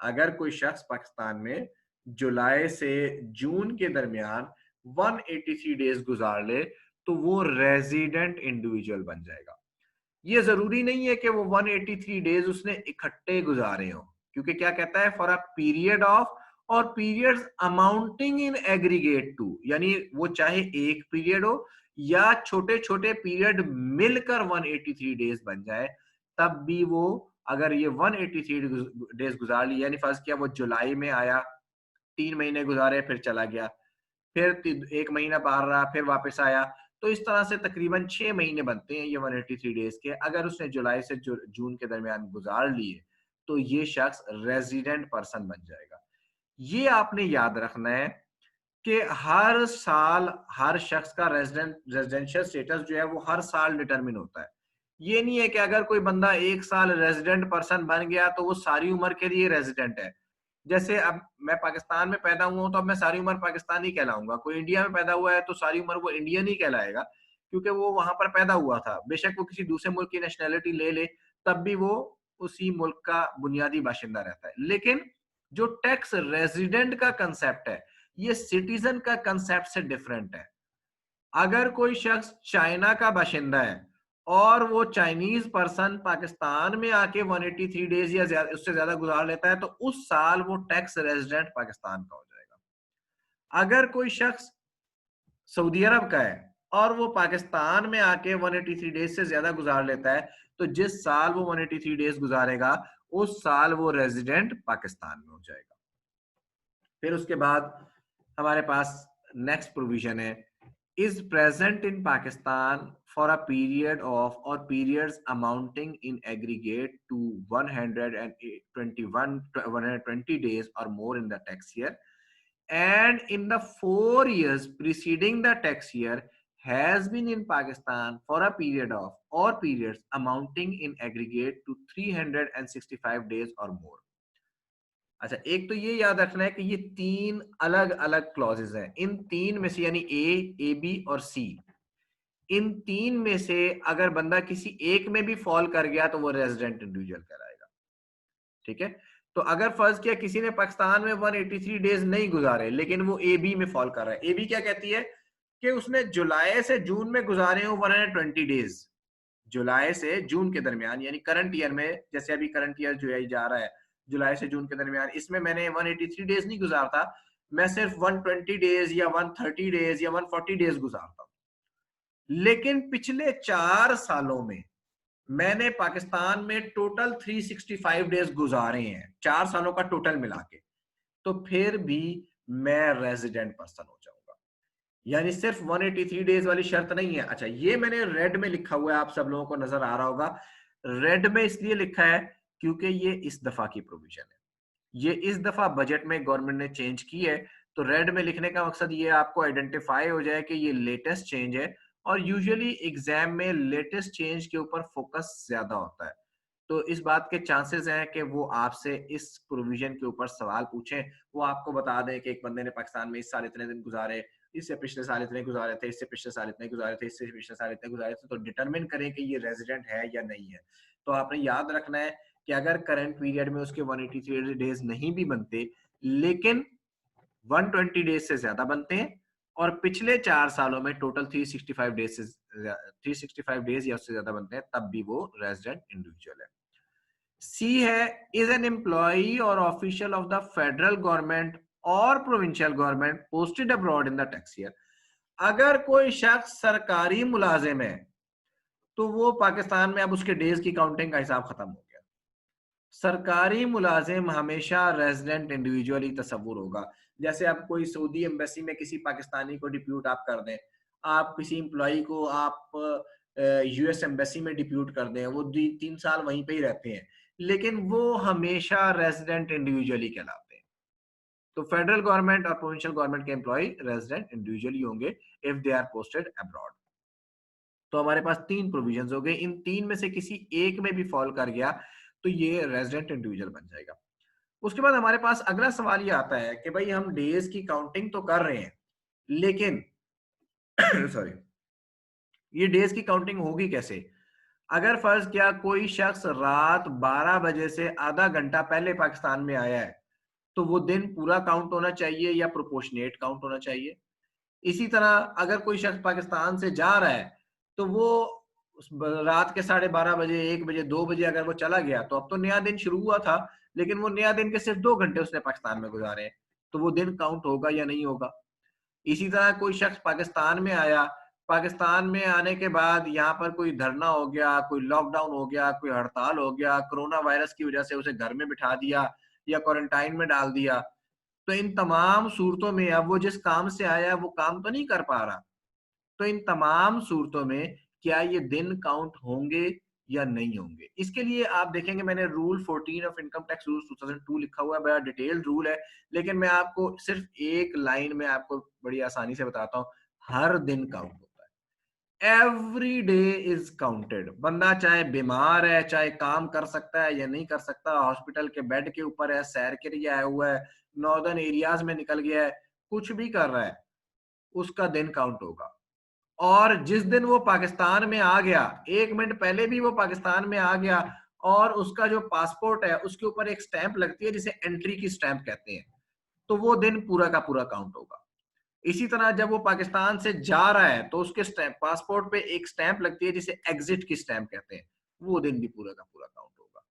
अगर कोई शख्स पाकिस्तान में जुलाई से जून के दरमियान 183 डेज गुजार ले तो वो रेजिडेंट इंडिविजुअल बन जाएगा। ये जरूरी नहीं है कि वो 183 डेज उसने इकट्ठे गुजारे हो, क्योंकि क्या कहता है, for a period of or periods amounting in aggregate to, यानी वो चाहे एक पीरियड हो या छोटे छोटे पीरियड मिलकर 183 डेज बन जाए, तब भी वो अगर ये 183 डेज गुजार ली, यानी फर्ज किया वो जुलाई में आया, 3 महीने गुजारे, फिर चला गया, फिर 1 महीना बाहर रहा, फिर वापस आया, तो इस तरह से तकरीबन 6 महीने बनते हैं ये 183 डेज के। अगर उसने जुलाई से जून के दरमियान गुजार लिए तो ये शख्स रेजिडेंट पर्सन बन जाएगा। ये आपने याद रखना है कि हर साल हर शख्स का रेजिडेंशियल स्टेटस जो है वो हर साल डिटरमिन होता है। ये नहीं है कि अगर कोई बंदा 1 साल रेजिडेंट पर्सन बन गया तो वो सारी उम्र के लिए रेजिडेंट है। जैसे अब मैं पाकिस्तान में पैदा हुआ हूं तो अब मैं सारी उम्र पाकिस्तानी कहलाऊंगा, कोई इंडिया में पैदा हुआ है तो सारी उम्र वो इंडियन ही कहलाएगा, क्योंकि वो वहां पर पैदा हुआ था। बेशक वो किसी दूसरे मुल्क की नेशनैलिटी ले ले तब भी वो उसी मुल्क का बुनियादी बाशिंदा रहता है। लेकिन जो टैक्स रेजिडेंट का कंसेप्ट है ये सिटीजन का कंसेप्ट से डिफरेंट है। अगर कोई शख्स चाइना का बाशिंदा है और वो चाइनीज पर्सन पाकिस्तान में आके 183 डेज या उससे ज्यादा गुजार लेता है तो उस साल वो टैक्स रेजिडेंट पाकिस्तान का हो जाएगा। अगर कोई शख्स सऊदी अरब का है और वो पाकिस्तान में आके 183 डेज से ज्यादा गुजार लेता है तो जिस साल वो 183 डेज गुजारेगा उस साल वो रेजिडेंट पाकिस्तान में हो जाएगा। फिर उसके बाद हमारे पास नेक्स्ट प्रोविजन है, is present in Pakistan for a period of or periods amounting in aggregate to 120 days or more in the tax year, and in the 4 years preceding the tax year has been in Pakistan for a period of or periods amounting in aggregate to 365 days or more. अच्छा, एक तो ये याद रखना है कि ये 3 अलग अलग क्लॉजेज हैं। इन 3 में से यानी ए बी और सी, इन 3 में से अगर बंदा किसी एक में भी फॉल कर गया तो वो रेजिडेंट इंडिविजुअल कहलाएगा। ठीक है, तो अगर फर्ज किया किसी ने पाकिस्तान में 183 डेज नहीं गुजारे लेकिन वो ए बी में फॉल कर रहा है, ए बी क्या कहती है कि उसने जुलाई से जून में गुजारे हो 120 डेज, जुलाई से जून के दरमियान, यानी करंट ईयर में, जैसे अभी करंट ईयर जो है जा रहा है जुलाई से जून के दरमियान, इसमें मैंने 183 डेज नहीं गुजारता, मैं सिर्फ 120 डेज या 130 डेज या 140 डेज गुजारता हूं। लेकिन पिछले 4 सालों में मैंने पाकिस्तान में टोटल 365 डेज गुजारे हैं, 4 सालों का टोटल मिला के, तो फिर भी मैं रेजिडेंट पर्सन हो जाऊंगा। यानी सिर्फ 183 डेज वाली शर्त नहीं है। अच्छा, ये मैंने रेड में लिखा हुआ है, आप सब लोगों को नजर आ रहा होगा। रेड में इसलिए लिखा है क्योंकि ये इस दफा की प्रोविजन है, ये इस दफा बजट में गवर्नमेंट ने चेंज की है। तो रेड में लिखने का मकसद ये आपको आइडेंटिफाई हो जाए कि ये लेटेस्ट चेंज है, और यूजुअली एग्जाम में लेटेस्ट चेंज के ऊपर फोकस ज्यादा होता है, तो इस बात के चांसेस हैं कि वो आपसे इस प्रोविजन के ऊपर सवाल पूछें, वो आपको बता दें कि एक बंदे ने पाकिस्तान में इस साल इतने दिन गुजारे, इससे पिछले साल इतने गुजारे थे, इससे पिछले साल इतने गुजारे थे, इससे पिछले साल इतने गुजारे थे, तो डिटरमिन करें कि ये रेजिडेंट है या नहीं है। तो आपने याद रखना है कि अगर करंट पीरियड में उसके 183 डेज नहीं भी बनते लेकिन 120 डेज से ज्यादा बनते हैं और पिछले 4 सालों में टोटल 365 डेज से 365 डेज या उससे ज्यादा बनते हैं, तब भी वो रेजिडेंट इंडिविजुअल है। सी है is an employee or official of the federal government और provincial government posted abroad in the tax year. अगर कोई शख्स सरकारी मुलाजिम है तो वो पाकिस्तान में अब उसके डेज की काउंटिंग का हिसाब खत्म हो गया। सरकारी मुलाजिम हमेशा रेजिडेंट इंडिविजुअली तस्वुर होगा। जैसे आप कोई सऊदी एम्बेसी में किसी पाकिस्तानी को डिप्यूट आप कर दें, आप किसी एम्प्लॉई को आप यूएस एम्बेसी में डिप्यूट कर दें, वो 3 साल वहीं पे ही रहते हैं, लेकिन वो हमेशा रेजिडेंट इंडिविजुअली कहलाते हैं। तो फेडरल गवर्नमेंट और प्रोविंशियल गवर्नमेंट के एम्प्लॉय रेजिडेंट इंडिविजुअली होंगे if they are posted abroad. तो हमारे पास 3 प्रोविजंस हो गए, इन 3 में से किसी एक में भी फॉल कर गया तो ये रेजिडेंट इंडिविजुअल बन जाएगा। उसके बाद हमारे पास अगला सवाल ये आता है कि भाई हम डेज की काउंटिंग तो कर रहे हैं, लेकिन सॉरी, ये डेज की काउंटिंग होगी कैसे? अगर फर्ज किया कोई शख्स रात 12 बजे से आधा घंटा पहले पाकिस्तान में आया है, तो वो दिन पूरा काउंट होना चाहिए या प्रोपोर्शनेट काउंट होना चाहिए? इसी तरह अगर कोई शख्स पाकिस्तान से जा रहा है तो वो रात के 12:30 बजे, 1 बजे, 2 बजे अगर वो चला गया तो अब तो नया दिन शुरू हुआ था, लेकिन वो नया दिन के सिर्फ 2 घंटे उसने पाकिस्तान में गुजारे हैं, तो वो दिन काउंट होगा या नहीं होगा? इसी तरह कोई शख्स पाकिस्तान में आया, पाकिस्तान में आने के बाद यहाँ पर कोई धरना हो गया, कोई लॉकडाउन हो गया, कोई हड़ताल हो गया, कोरोना वायरस की वजह से उसे घर में बिठा दिया या क्वारंटाइन में डाल दिया, तो इन तमाम सूरतों में अब वो जिस काम से आया वो काम तो नहीं कर पा रहा, तो इन तमाम सूरतों में क्या ये दिन काउंट होंगे या नहीं होंगे? इसके लिए आप देखेंगे मैंने rule 14 of income tax rule 2002 लिखा हुआ है, बड़ा डिटेल्ड रूल है, लेकिन मैं आपको सिर्फ एक लाइन में आपको बड़ी आसानी से बताता हूँ, हर दिन काउंट होता है। Every day is counted. बंदा चाहे बीमार है, चाहे काम कर सकता है या नहीं कर सकता, हॉस्पिटल के बेड के ऊपर है, सैर के लिए आया हुआ है, नॉर्दर्न एरियाज में निकल गया है, कुछ भी कर रहा है, उसका दिन काउंट होगा। और जिस दिन वो पाकिस्तान में आ गया, 1 मिनट पहले भी वो पाकिस्तान में आ गया और उसका जो पासपोर्ट है उसके ऊपर एक स्टैंप लगती है जिसे एंट्री की स्टैंप कहते हैं, तो वो दिन पूरा का पूरा काउंट होगा। इसी तरह जब वो पाकिस्तान से जा रहा है तो उसके स्टैंप पासपोर्ट पे एक स्टैंप लगती है जिसे एग्जिट की स्टैंप कहते हैं, वो दिन भी पूरा का पूरा काउंट होगा।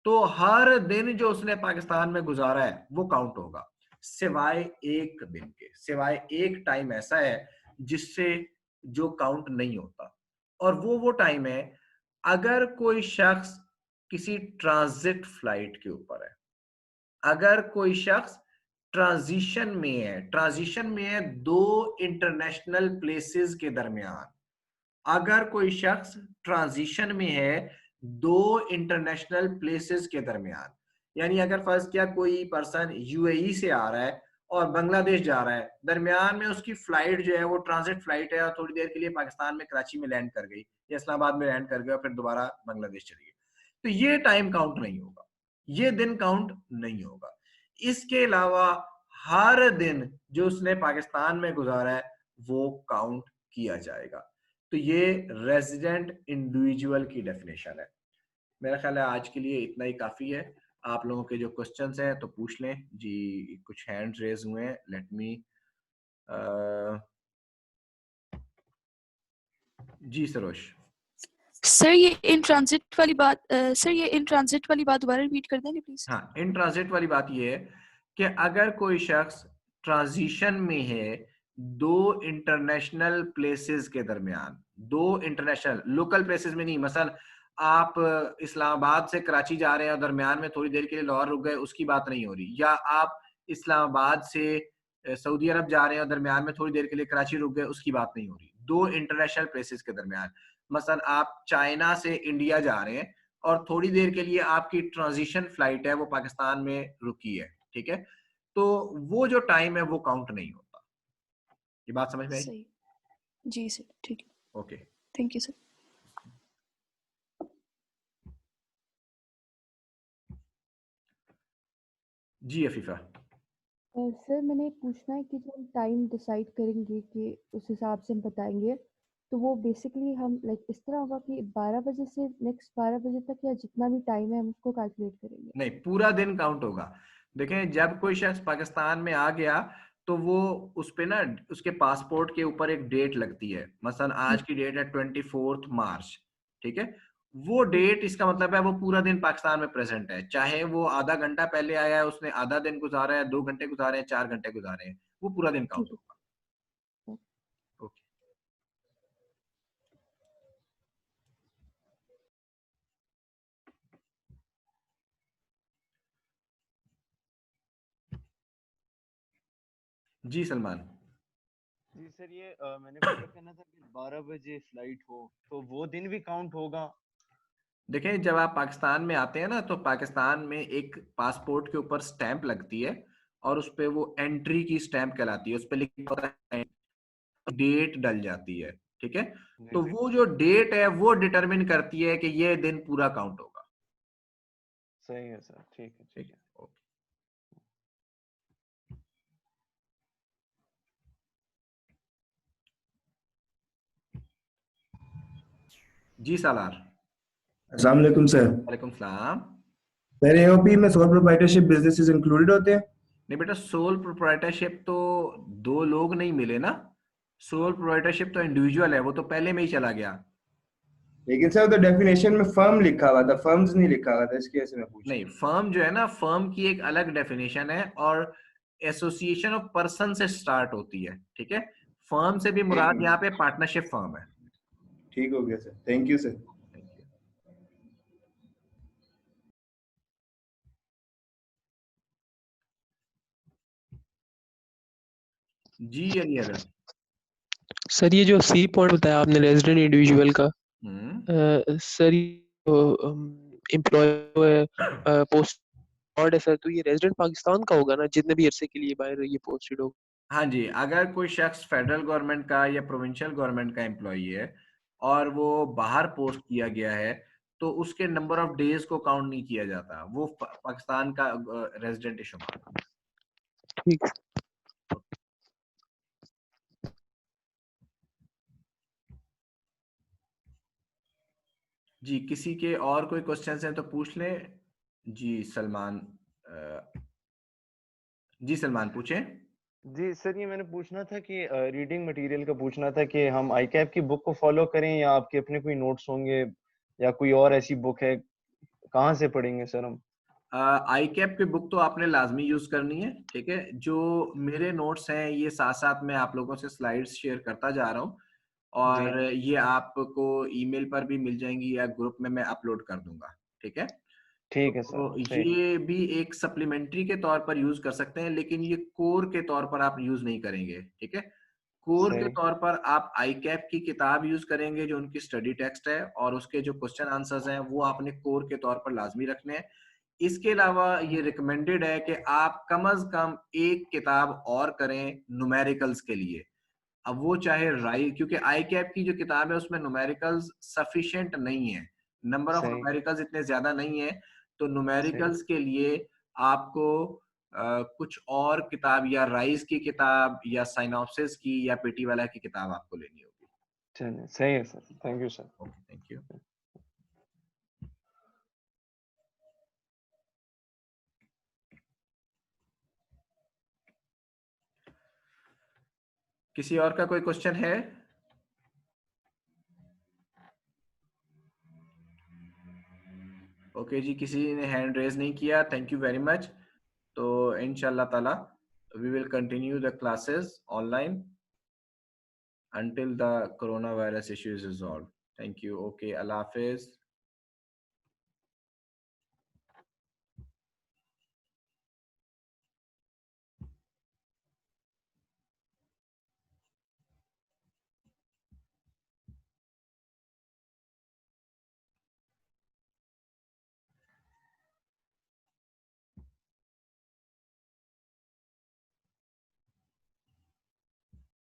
तो हर दिन जो उसने पाकिस्तान में गुजारा है वो काउंट होगा, सिवाय एक दिन के, सिवाय एक टाइम ऐसा है जिससे जो काउंट नहीं होता, और वो टाइम है अगर कोई शख्स किसी ट्रांजिट फ्लाइट के ऊपर है, अगर कोई शख्स ट्रांजिशन में है, ट्रांजिशन में है 2 इंटरनेशनल प्लेसेस के दरमियान, अगर कोई शख्स ट्रांजिशन में है 2 इंटरनेशनल प्लेसेस के दरमियान, यानी अगर फर्ज किया कोई पर्सन यूएई से आ रहा है और बांग्लादेश जा रहा है, दरमियान में उसकी फ्लाइट जो है वो ट्रांजिट फ्लाइट है और थोड़ी देर के लिए पाकिस्तान में कराची में लैंड कर गई या इस्लामाबाद में लैंड कर गई और फिर दोबारा बांग्लादेश चली गई, तो ये टाइम काउंट नहीं होगा, ये दिन काउंट नहीं होगा। इसके अलावा हर दिन जो उसने पाकिस्तान में गुजारा है वो काउंट किया जाएगा। तो ये रेजिडेंट इंडिविजुअल की डेफिनेशन है। मेरा ख्याल है आज के लिए इतना ही काफी है। आप लोगों के जो क्वेश्चंस हैं तो पूछ लें जी। कुछ हैंड्स रेज हुए हैं, लेट मी जी सरोश। सर ये इन ट्रांजिट वाली बात दोबारा रिपीट कर देंगे प्लीज? हाँ, इन ट्रांजिट वाली बात ये है कि अगर कोई शख्स ट्रांजिशन में है 2 इंटरनेशनल प्लेसेस के दरमियान, 2 इंटरनेशनल, लोकल प्लेसेस में नहीं, मसलन आप इस्लामाबाद से कराची जा रहे हैं और दरमियान में थोड़ी देर के लिए लाहौर रुक गए, उसकी बात नहीं हो रही, या आप इस्लामाबाद से सऊदी अरब जा रहे हैं और दरमियान में थोड़ी देर के लिए कराची रुक गए, उसकी बात नहीं हो रही। 2 इंटरनेशनल प्लेसेस के दरमियान, मसलन आप चाइना से इंडिया जा रहे हैं और थोड़ी देर के लिए आपकी ट्रांजिशन फ्लाइट है वो पाकिस्तान में रुकी है, ठीक है, तो वो जो टाइम है वो काउंट नहीं होता। ये बात समझ में आई? सही जी सर, ठीक है, ओके, थैंक यू सर। जी अफीफा। सर मैंने पूछना है कि जो हम टाइम डिसाइड करेंगे कि उस हिसाब से हम बताएंगे, तो वो बेसिकली हम लाइक इस तरह होगा कि 12 बजे से नेक्स्ट 12 बजे तक या जितना भी टाइम है हम उसको कैलकुलेट करेंगे? नहीं, पूरा दिन काउंट होगा। देखें, जब कोई शख्स पाकिस्तान में आ गया तो वो उस पे ना उसके पासपोर्ट के ऊपर एक डेट लगती है, मसलन आज की डेट है 24 मार्च, ठीक है, वो डेट, इसका मतलब है वो पूरा दिन पाकिस्तान में प्रेजेंट है, चाहे वो आधा घंटा पहले आया है, उसने आधा दिन गुजारा है, 2 घंटे गुजारे हैं, 4 घंटे गुजारे हैं, वो पूरा दिन काउंट ठीक है। होगा। ओके, जी सलमान। जी सर, ये मैंने पूछा करना था कि 12 बजे फ्लाइट हो तो वो दिन भी काउंट होगा? देखें, जब आप पाकिस्तान में आते हैं ना, तो पाकिस्तान में एक पासपोर्ट के ऊपर स्टैंप लगती है और उस पे वो एंट्री की स्टैंप कहलाती है, उस पे लिखा होता है, डेट डल जाती है, ठीक है। जी तो जी, वो जो डेट है वो डिटरमिन करती है कि ये दिन पूरा काउंट होगा। सही है सर, ठीक है ठीक ठीक, है। ओके। जी सालार। अस्सलाम वालेकुम सर। वालेकुम सलाम। सर एओपी में सोल प्रोप्राइटरशिप बिजनेसेस इंक्लूडेड होते हैं? नहीं बेटा, सोल प्रोप्राइटरशिप तो 2 लोग नहीं मिले ना, सोल प्रोप्राइटरशिप तो इंडिविजुअल है, वो तो पहले में ही चला गया। लेकिन सर तो डेफिनेशन में फर्म लिखा हुआ था, फर्म्स नहीं लिखा हुआ था, इसकी वजह से मैं पूछ नहीं, रहा हूँ। फर्म जो है ना, फर्म की एक अलग डेफिनेशन है और एसोसिएशन ऑफ पर्सन से स्टार्ट होती है, ठीक है। फर्म से भी मुराद यहाँ पे पार्टनरशिप फर्म है। ठीक हो गया sir, thank you sir. Thank you. जी अनियर। सर ये जो सी पॉइंट बताया आपने रेजिडेंट इंडिविजुअल का, सर एम्प्लॉय पोस्ट है सर, तो ये रेजिडेंट पाकिस्तान का होगा ना, जितने भी अरसे के लिए बाहर ये पोस्टेड हो? हाँ जी, अगर कोई शख्स फेडरल गवर्नमेंट का या प्रोविंशियल गवर्नमेंट का एम्प्लॉई है और वो बाहर पोस्ट किया गया है, तो उसके नंबर ऑफ डेज को काउंट नहीं किया जाता, वो पाकिस्तान का रेजिडेंट शुमार। ठीक। जी, किसी के और कोई क्वेश्चंस हैं तो पूछ लें। जी सलमान, जी सलमान पूछें। जी सर, ये मैंने पूछना था कि रीडिंग मटेरियल का पूछना था कि हम आईकैप की बुक को फॉलो करें या आपके अपने कोई नोट्स होंगे या कोई और ऐसी बुक है, कहाँ से पढ़ेंगे सर हम? आई कैप की बुक तो आपने लाजमी यूज करनी है, ठीक है। जो मेरे नोट्स हैं ये साथ साथ मैं आप लोगों से स्लाइड्स शेयर करता जा रहा हूँ जी और ये आपको ईमेल पर भी मिल जाएंगी या ग्रुप में मैं अपलोड कर दूंगा, ठीक है। ठीक है सर, तो सही है। ये भी एक सप्लीमेंट्री के तौर पर यूज कर सकते हैं, लेकिन ये कोर के तौर पर आप यूज नहीं करेंगे, ठीक है। कोर के सही। तौर पर आप आई कैप की किताब यूज करेंगे जो उनकी स्टडी टेक्स्ट है और उसके जो क्वेश्चन आंसर्स हैं वो आपने कोर के तौर पर लाजमी रखने हैं। इसके अलावा ये रिकमेंडेड है कि आप कम अज कम एक किताब और करें न्यूमेरिकल्स के लिए। अब वो चाहे राई, क्योंकि आई कैप की जो किताब है उसमें न्यूमेरिकल्स सफिशिएंट नहीं है, नंबर ऑफ सही न्यूमेरिकल्स इतने ज्यादा नहीं है। तो सही। न्यूमेरिकल्स के लिए आपको कुछ और किताब या राइज की किताब या साइनॉप्सिस की या पेटी वाला की किताब आपको लेनी होगी। चलिए, सही है sir, thank you sir. Okay, thank you. किसी और का कोई क्वेश्चन है? ओके जी, किसी ने हैंड रेज नहीं किया, थैंक यू वेरी मच। तो इंशाल्लाह ताला we will continue the classes online until the coronavirus issue is resolved. Thank you. Okay, Allah Hafiz.